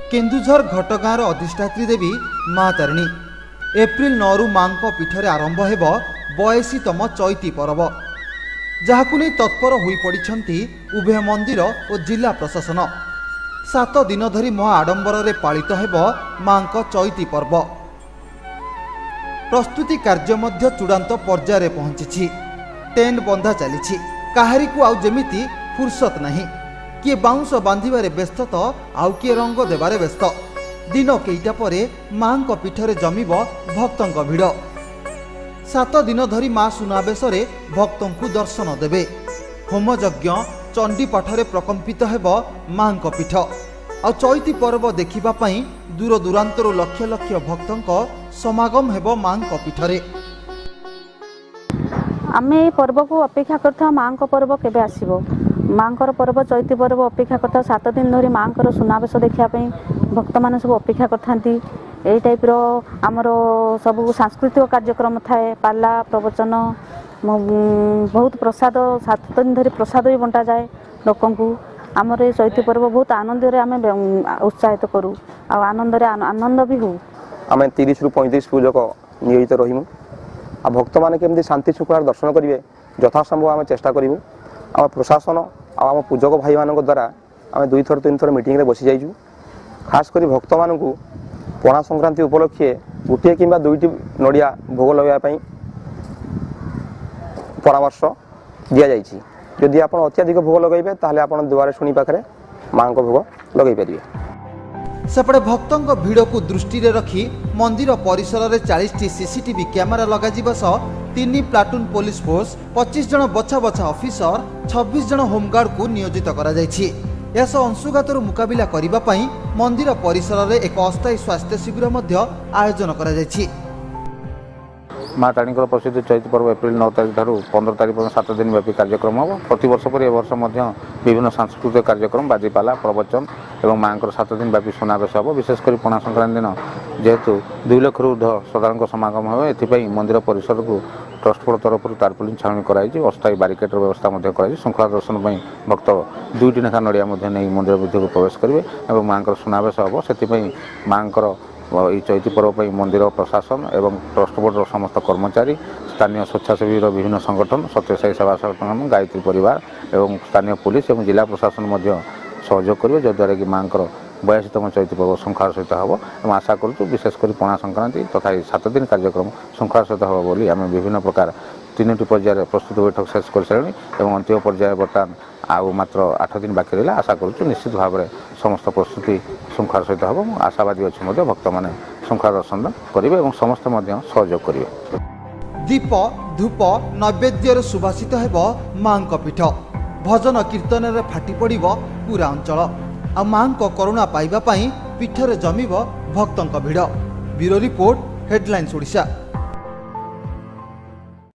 केन्दुझर घटगाँर अधिष्ठात्री देवी माँ तारिणी एप्रिल 9 रु माँ पीठरे आरंभ हेब 82तम चैती पर्व जहाकु नै तत्पर होई पड़िछंती उभय मंदिर और जिला प्रशासन। 7 दिन धरी महा आडंबर रे पालित हेब माँ चैती पर्व। प्रस्तुति कार्य मध्य चूड़ांत पर्यायर पहुंची। टेंट बंधा चली काहारी को आउ जेमिति फुर्सत नहीं। किए बाउंश बांधिबारे व्यस्त तो आउ किए रंग देबारे व्यस्त। दिन केईटा परे माँ पीठरे जमिब भक्तों भिड़। 7 दिन धरी माँ सुनावेश भक्तों को दर्शन देवे। होमयज्ञ चंडी पाठरे प्रकंपित हेब माँ पीठ। आ चैती पर्व देखिबा पई दूर दूरांतरु लक्ष लक्ष भक्तों समागम हेब माँ पीठरे। आमे पर्व को अपेक्षा करता माँ पर्व केबे आसीबो। माँ पर्व चैती पर्व अपेक्षा करता 7 दिन धरी माँ सुनावेश देखापी भक्त मान सब अपेक्षा करथांती। यही टाइप रो आमर सब सांस्कृतिक कार्यक्रम थाए पाला प्रवचन बहुत प्रसाद 7 दिन धरी प्रसाद भी बंटा जाए लोकं को। आमर ये चैती पर्व बहुत आनंद रे आमे उत्साहित करूँ आनंद भी हो। आम 30 रु 35 पूजक नियोजित रहीमु। आ भक्त मैंने केमती शांति शुक्लार दर्शन करेंगे यथासंभव आम चेष्टा करूँ। आम प्रशासन आम पूजक भाई मान द्वारा आम 2 थर 3 थर मीटिंग रे बसी जाइजु। खास करी भक्त मान पणा संक्रांति उपलक्षे गोटे कि 2टी नड़िया भोग लगाई परामर्श दि जाइए। जदि आप अत्याधिक भोग लगे ताहले आप द्वारे शुणी पाखे माँ को भोग लगे पारे। सेपटे भक्तों भिड़ को दृष्टि रखी मंदिर परिसर में 40टी सीसीटीवी कैमेरा लगाଯିबा सह 3 प्लाटून पुलिस फोर्स 25 जन बछा बछा ऑफिसर 26 जन होमगार्ड को नियोजित करा जायछि। यह अंशुघातर मुकाबिला करिबा पई मंदिर परिसर में एक अस्थायी स्वास्थ्य शिविर मध्य आयोजन करा जायछि। माँ तारिणी प्रसिद्ध चैती पर्व एप्रिल 9 तारीख ठारू 15 तारीख पर्यंत 7 दिन व्यापी कार्यक्रम हम। प्रति वर्ष पर वर्ष विभिन्न सांस्कृतिक कार्यक्रम बाजीपाला प्रवचन और माँ 7 दिन व्यापी सुनावेश हम। विशेषकर पणा संक्रांति दिन जेहेतु 2 लाख ऊर्ध श्रद्धालु समागम हो एथि मंदिर परिसर को ट्रस्ट बोर्ड तरफ टार्पुलिन छाणी कराई अस्थायी बारिकेड व्यवस्था कर श्रृंखला दर्शन भक्त 2टी लेखा नड़िया नहीं मंदिर मध्य को प्रवेश करेंगे और माँ सुनावेश हम। से माँ ये चैती पर्व पर मंदिर प्रशासन एवं ट्रस्ट बोर्ड समस्त कर्मचारी स्थानीय स्वेच्छासेवी विभिन्न संगठन सत्यसाई सेवा संगठन गायत्री परिवार एवं स्थानीय पुलिस और जिला प्रशासन सहयोग करेंगे जद्वारा कि माँ 82तम चैती पर्व श्रृंखला सहित हम। और आशा करूँ विशेषकर पणा संक्रांति तथा 7 दिन कार्यक्रम श्रृंखला सहित हम बोली आम विभिन्न प्रकार 3टी पर्यायर प्रस्तुति बैठक शेष कर सारे और अंतिम पर्याय बर्तमान आउ मात्र 8 दिन बाकी रहा। आशा करूँ निश्चित भाव में समस्त प्रस्तुति श्रृंखला सहित हम। आशावादी अच्छे भक्त मैंने श्रृंखला दर्शन करेंगे और समस्ते सहयोग करेंगे। दीप धूप नैवेद्य सुभाषित हेब माँ पीठ। भजन कीर्तन रे फाटी पड़िब पूरा अंचल। आ माँ करुणा पाइबा पीठरे जमिब भक्तों भिड़। Bureau report headlines Odisha.